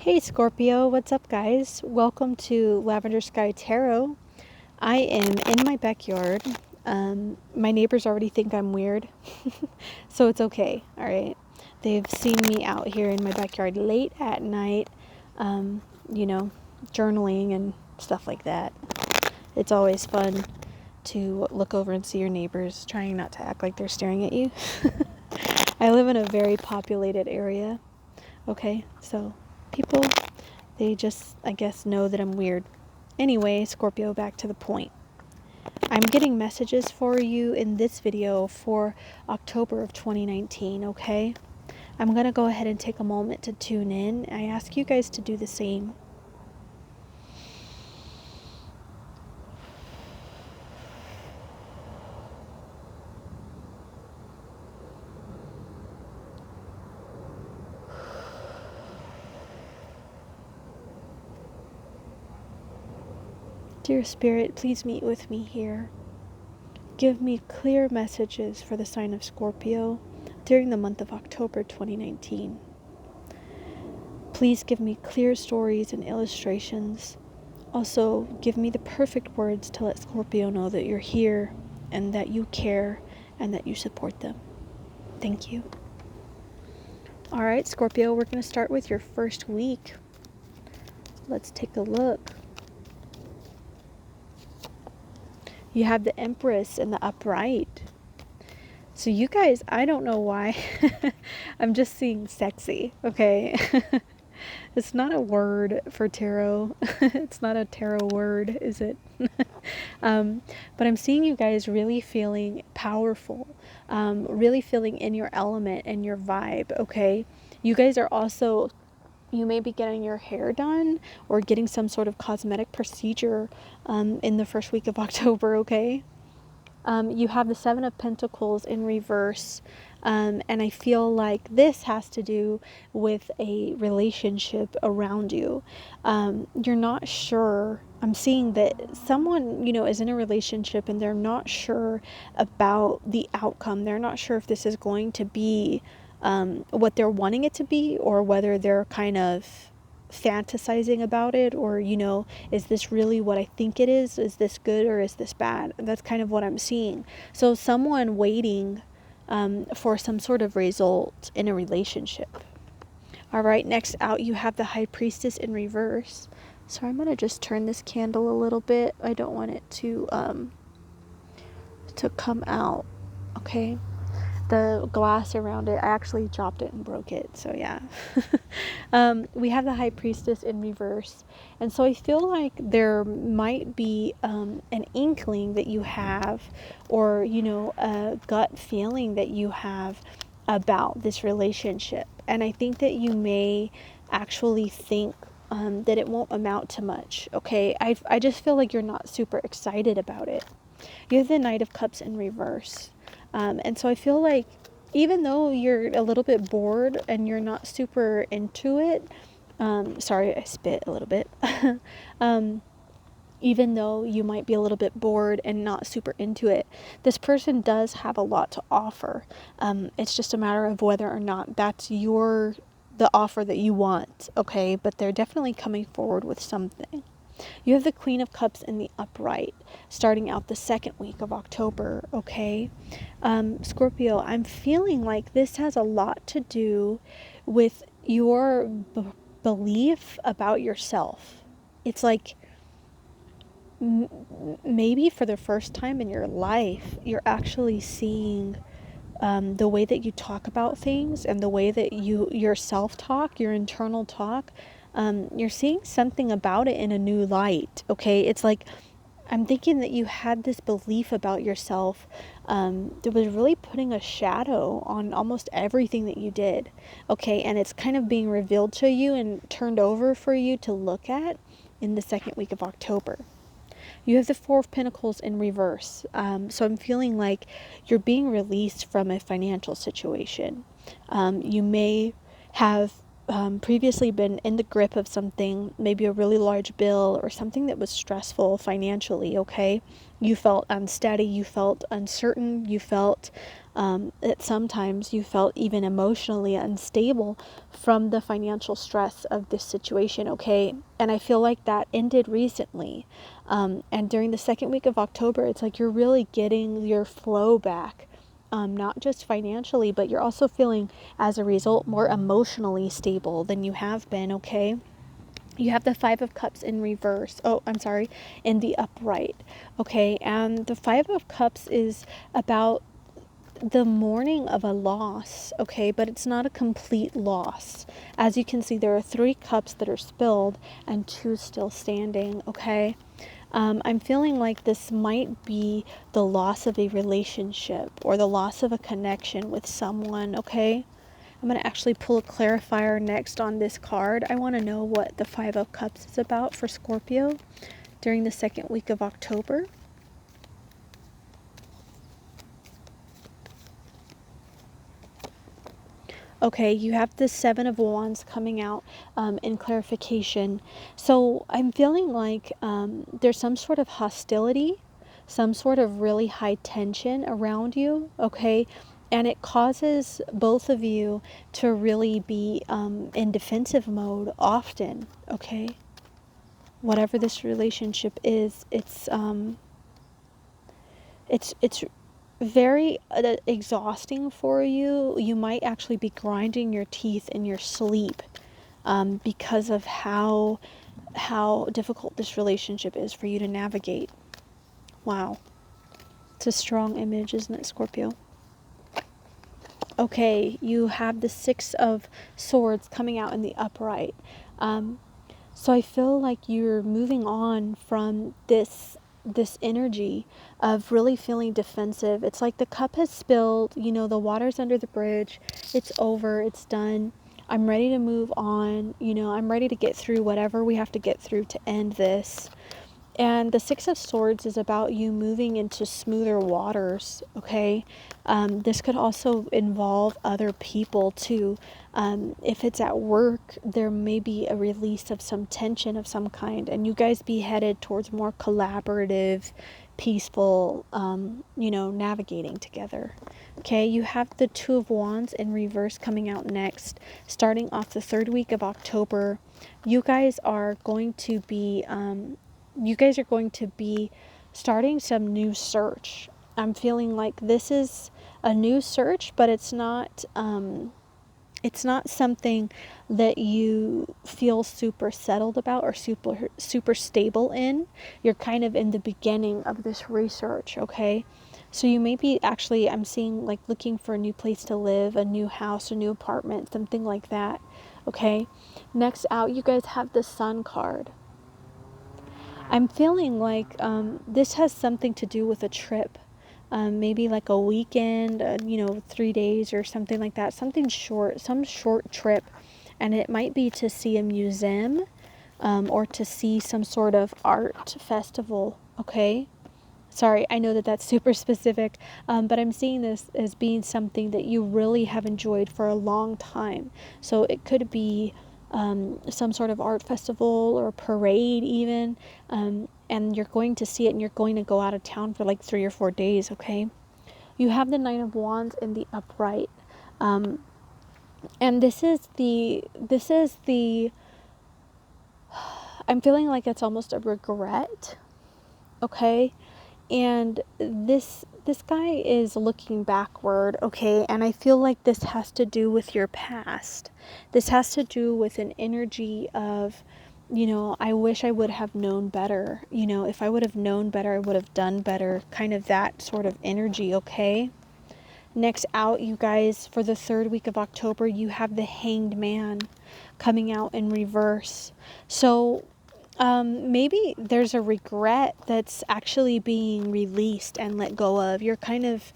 Hey Scorpio, what's up guys? Welcome to Lavender Sky Tarot. I am in my backyard. My neighbors already think I'm weird, so it's okay, alright? They've seen me out here in my backyard late at night, you know, journaling and stuff like that. It's always fun to look over and see your neighbors trying not to act like they're staring at you. I live in a very populated area, okay? So people, they just, I guess, know that I'm weird. Anyway, Scorpio, back to the point. I'm getting messages for you in this video for October of 2019, okay? I'm going to go ahead and take a moment to tune in. I ask you guys to do the same. Dear Spirit, please meet with me here. Give me clear messages for the sign of Scorpio during the month of October 2019. Please give me clear stories and illustrations. Also, give me the perfect words to let Scorpio know that you're here and that you care and that you support them. Thank you. All right, Scorpio, we're going to start with your first week. Let's take a look. You have the Empress and the Upright. So you guys, I don't know why. I'm just seeing sexy, okay? It's not a word for tarot. It's not a tarot word, is it? But I'm seeing you guys really feeling powerful, really feeling in your element and your vibe, okay? You guys are also, you may be getting your hair done or getting some sort of cosmetic procedure in the first week of October, okay? You have the Seven of Pentacles in reverse, and I feel like this has to do with a relationship around you. You're not sure. I'm seeing that someone, is in a relationship and they're not sure about the outcome. They're not sure if this is going to be what they're wanting it to be, or whether they're kind of fantasizing about it, or is this really what I think it is this good or is this bad? That's kind of what I'm seeing. So someone waiting for some sort of result in a relationship. All right, next out you have the High Priestess in reverse. So I'm going to just turn this candle a little bit. I don't want it to come out. Okay, the glass around it, I actually dropped it and broke it, so yeah. We have the High Priestess in reverse, and so I feel like there might be an inkling that you have, or a gut feeling that you have about this relationship, and I think that you may actually think that it won't amount to much, okay? I just feel like you're not super excited about it. You have the Knight of Cups in reverse. And so I feel like even though you're a little bit bored and you're not super into it, sorry, I spit a little bit. Even though you might be a little bit bored and not super into it, this person does have a lot to offer. It's just a matter of whether or not that's the offer that you want, okay? But they're definitely coming forward with something. You have the Queen of Cups in the upright, starting out the second week of October, okay? Scorpio, I'm feeling like this has a lot to do with your belief about yourself. It's like maybe for the first time in your life, you're actually seeing the way that you talk about things and the way that your self-talk, your internal talk, you're seeing something about it in a new light, okay? It's like, I'm thinking that you had this belief about yourself that was really putting a shadow on almost everything that you did, okay? And it's kind of being revealed to you and turned over for you to look at in the second week of October. You have the Four of Pentacles in reverse. So I'm feeling like you're being released from a financial situation. You may have previously been in the grip of something, maybe a really large bill or something that was stressful financially, okay? You felt unsteady, you felt uncertain, you felt that sometimes you felt even emotionally unstable from the financial stress of this situation, okay? And I feel like that ended recently. And during the second week of October, it's like you're really getting your flow back. Not just financially, but you're also feeling, as a result, more emotionally stable than you have been, okay? You have the Five of Cups in reverse. Oh, I'm sorry, in the upright, okay? And the Five of Cups is about the mourning of a loss, okay? But it's not a complete loss. As you can see, there are 3 cups that are spilled and 2 still standing, okay? I'm feeling like this might be the loss of a relationship or the loss of a connection with someone, okay? I'm going to actually pull a clarifier next on this card. I want to know what the Five of Cups is about for Scorpio during the second week of October. Okay, you have the Seven of Wands coming out in clarification. So I'm feeling like there's some sort of hostility, some sort of really high tension around you, okay? And it causes both of you to really be in defensive mode often, okay? Whatever this relationship is, it's very exhausting for you. You might actually be grinding your teeth in your sleep because of how difficult this relationship is for you to navigate. Wow. It's a strong image, isn't it, Scorpio? Okay, you have the Six of Swords coming out in the upright. So I feel like you're moving on from this energy of really feeling defensive. It's like the cup has spilled, you know, the water's under the bridge. It's over, it's done. I'm ready to move on. You know, I'm ready to get through whatever we have to get through to end this. And the Six of Swords is about you moving into smoother waters, okay? This could also involve other people too. If it's at work, there may be a release of some tension of some kind, and you guys be headed towards more collaborative, peaceful, navigating together. Okay, you have the Two of Wands in reverse coming out next, starting off the third week of October. You guys are going to be starting some new search. I'm feeling like this is a new search, but it's not something that you feel super settled about or super stable in. You're kind of in the beginning of this research, okay? So you may be actually, I'm seeing like looking for a new place to live, a new house, a new apartment, something like that, okay? Next out, you guys have the Sun card. I'm feeling like this has something to do with a trip. Maybe like a weekend, 3 days or something like that. Something short, some short trip. And it might be to see a museum or to see some sort of art festival, okay? Sorry, I know that that's super specific, but I'm seeing this as being something that you really have enjoyed for a long time. So it could be some sort of art festival or parade even, and you're going to see it and you're going to go out of town for like 3 or 4 days, okay? You have the Nine of Wands in the upright, and this is the I'm feeling like it's almost a regret, okay? And this guy is looking backward, okay? And I feel like this has to do with your past. This has to do with an energy of, I wish I would have known better. If I would have known better, I would have done better. Kind of that sort of energy, okay? Next out, you guys, for the third week of October, you have the Hanged Man coming out in reverse. So maybe there's a regret that's actually being released and let go of. You're kind of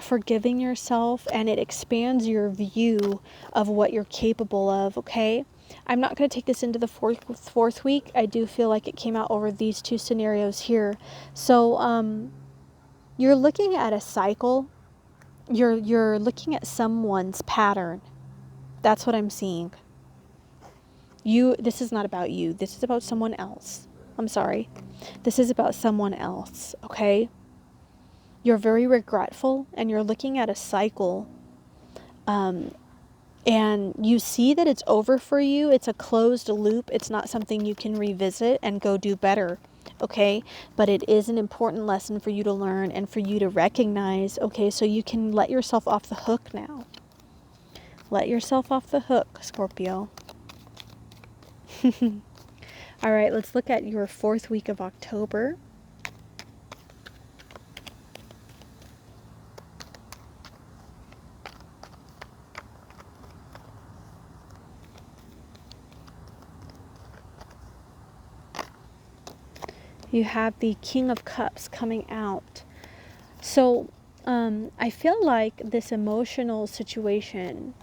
forgiving yourself, and it expands your view of what you're capable of, okay? I'm not going to take this into the fourth week. I do feel like it came out over these two scenarios here. So you're looking at a cycle. You're looking at someone's pattern. That's what I'm seeing. This is not about you. This is about someone else. I'm sorry. This is about someone else, okay? You're very regretful, and you're looking at a cycle, and you see that it's over for you. It's a closed loop. It's not something you can revisit and go do better, okay? But it is an important lesson for you to learn and for you to recognize, okay? So you can let yourself off the hook now. Let yourself off the hook, Scorpio. All right, let's look at your 4th week of October. You have the King of Cups coming out. So I feel like this emotional situation,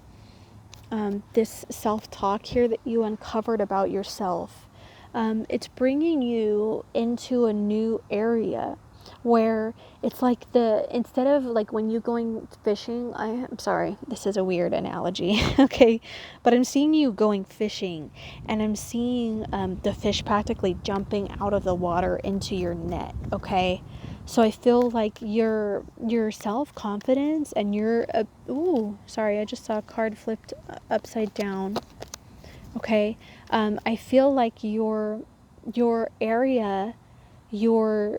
this self-talk here that you uncovered about yourself, it's bringing you into a new area where it's like instead of like when you going fishing, I'm sorry, this is a weird analogy, okay, but I'm seeing you going fishing, and I'm seeing the fish practically jumping out of the water into your net, okay? So I feel like your self-confidence and your ooh, sorry, I just saw a card flipped upside down. Okay, I feel like your area, your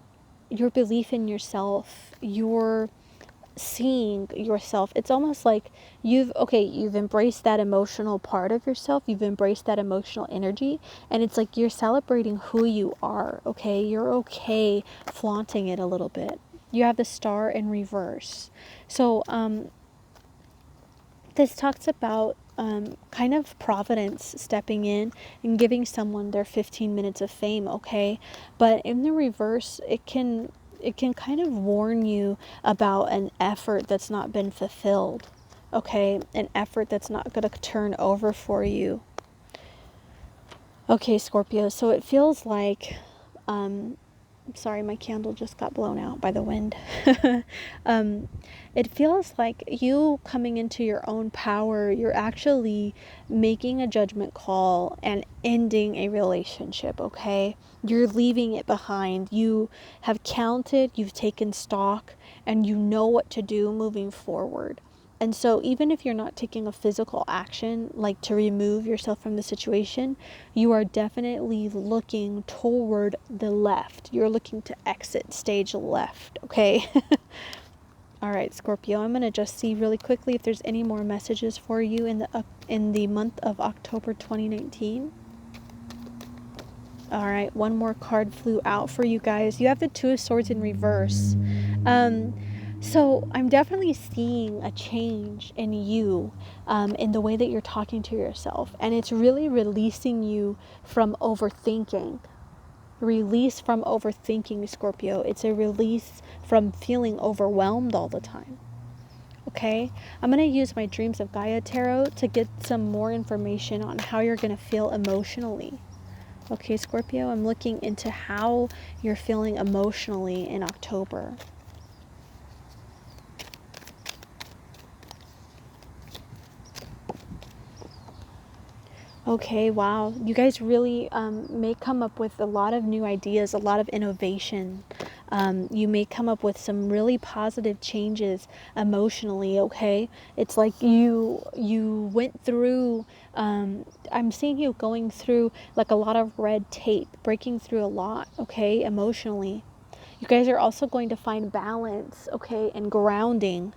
belief in yourself, your seeing yourself, it's almost like you've embraced that emotional part of yourself, you've embraced that emotional energy, and it's like you're celebrating who you are, okay? You're okay flaunting it a little bit. You have the Star in reverse. So this talks about kind of Providence stepping in and giving someone their 15 minutes of fame, okay? But in the reverse, it can kind of warn you about an effort that's not been fulfilled, okay? An effort that's not going to turn over for you. Okay, Scorpio, so it feels like, sorry, my candle just got blown out by the wind. It feels like you coming into your own power, you're actually making a judgment call and ending a relationship, okay? You're leaving it behind. You have counted, you've taken stock, and you know what to do moving forward. And so even if you're not taking a physical action, like to remove yourself from the situation, you are definitely looking toward the left. You're looking to exit stage left, okay? All right, Scorpio, I'm going to just see really quickly if there's any more messages for you in the month of October 2019. All right, one more card flew out for you guys. You have the Two of Swords in reverse. So I'm definitely seeing a change in you, in the way that you're talking to yourself. And it's really releasing you from overthinking. Release from overthinking, Scorpio. It's a release from feeling overwhelmed all the time. Okay? I'm going to use my Dreams of Gaia Tarot to get some more information on how you're going to feel emotionally. Okay, Scorpio, I'm looking into how you're feeling emotionally in October. Okay, wow. You guys really may come up with a lot of new ideas, a lot of innovation. You may come up with some really positive changes emotionally, okay? It's like you went through, I'm seeing you going through like a lot of red tape, breaking through a lot, okay, emotionally. You guys are also going to find balance, okay, and grounding.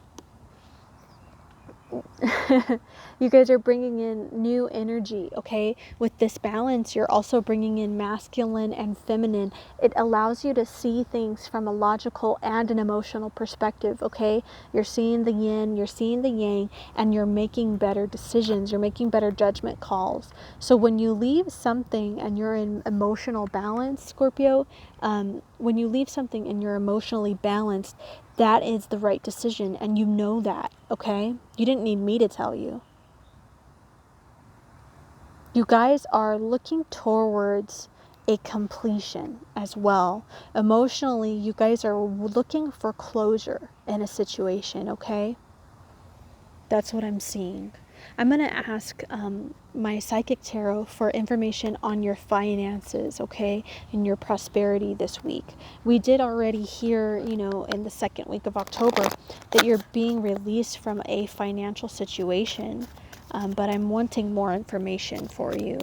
You guys are bringing in new energy, okay? With this balance, you're also bringing in masculine and feminine. It allows you to see things from a logical and an emotional perspective, okay? You're seeing the yin, you're seeing the yang, and you're making better decisions. You're making better judgment calls. So when you leave something and you're in emotional balance, Scorpio, when you leave something and you're emotionally balanced, that is the right decision, and you know that, okay? You didn't need me to tell you. You guys are looking towards a completion as well. Emotionally, you guys are looking for closure in a situation, okay? That's what I'm seeing. I'm going to ask my psychic tarot for information on your finances, okay, and your prosperity this week. We did already hear, you know, in the second week of October that you're being released from a financial situation, but I'm wanting more information for you.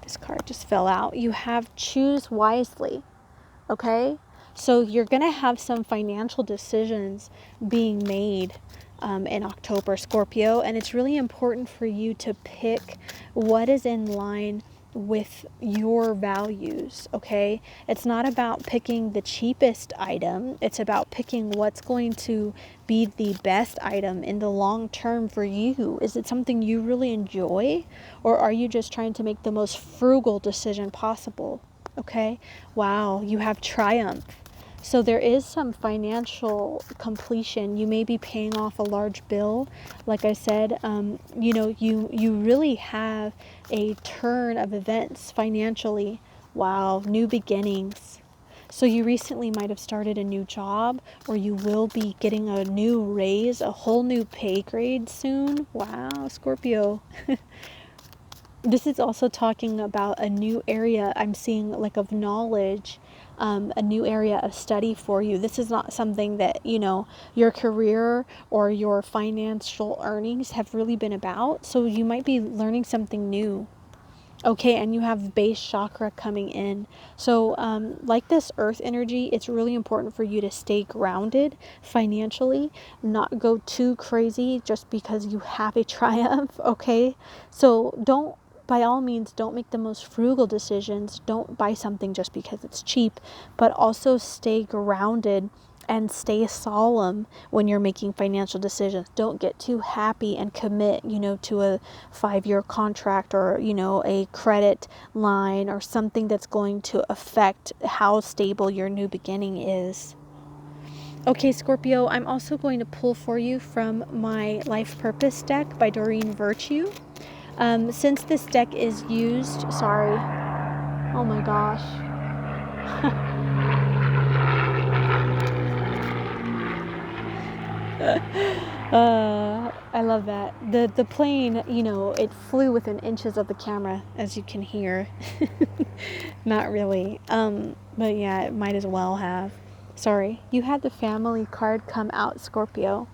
This card just fell out. You have choose wisely, okay? So you're going to have some financial decisions being made in October, Scorpio, and it's really important for you to pick what is in line with your values, okay? It's not about picking the cheapest item. It's about picking what's going to be the best item in the long term for you. Is it something you really enjoy, or are you just trying to make the most frugal decision possible? Okay, wow, you have triumph. So there is some financial completion. You may be paying off a large bill. Like I said, you know, you really have a turn of events financially. Wow, new beginnings. So you recently might have started a new job, or you will be getting a new raise, a whole new pay grade soon. Wow, Scorpio. This is also talking about a new area I'm seeing, like, of knowledge, a new area of study for you. This is not something that, you know, your career or your financial earnings have really been about. So you might be learning something new. Okay, and you have base chakra coming in. So like this earth energy, it's really important for you to stay grounded financially, not go too crazy just because you have a triumph, okay? So by all means, don't make the most frugal decisions. Don't buy something just because it's cheap, but also stay grounded and stay solemn when you're making financial decisions. Don't get too happy and commit, you know, to a 5-year contract, or, you know, a credit line, or something that's going to affect how stable your new beginning is. Okay, Scorpio, I'm also going to pull for you from my Life Purpose deck by Doreen Virtue. Since this deck is used, sorry, oh my gosh. I love that. The plane, you know, it flew within inches of the camera, as you can hear. Not really. But yeah, it might as well have. Sorry. You had the family card come out, Scorpio.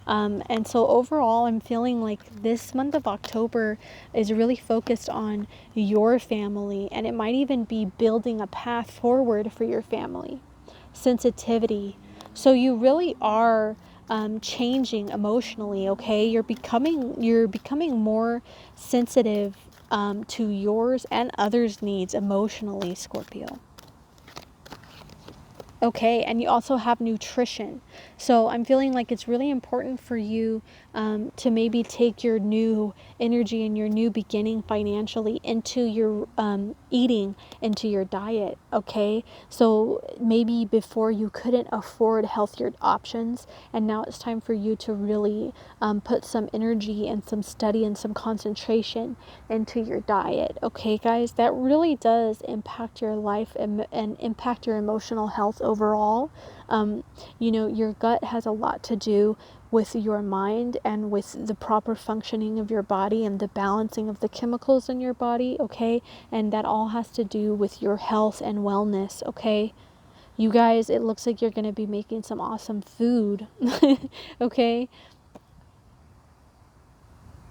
And so overall, I'm feeling like this month of October is really focused on your family, and it might even be building a path forward for your family. Sensitivity. So you really are changing emotionally, okay? You're becoming more sensitive to yours and others' needs emotionally, Scorpio. Okay, and you also have nutrition. So I'm feeling like it's really important for you to maybe take your new energy and your new beginning financially into your eating, into your diet, okay? So maybe before you couldn't afford healthier options, and now it's time for you to really put some energy and some study and some concentration into your diet, okay, guys? That really does impact your life and impact your emotional health overall. You know, your gut has a lot to do with your mind and with the proper functioning of your body and the balancing of the chemicals in your body, okay? And that all has to do with your health and wellness, okay? You guys, it looks like you're going to be making some awesome food, okay?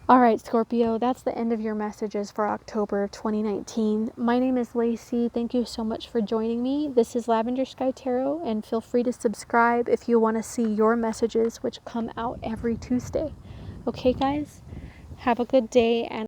All right, Scorpio, that's the end of your messages for October 2019. My name is Lacey. Thank you so much for joining me. This is Lavender Sky Tarot, and feel free to subscribe if you want to see your messages, which come out every Tuesday. Okay, guys? Have a good day, and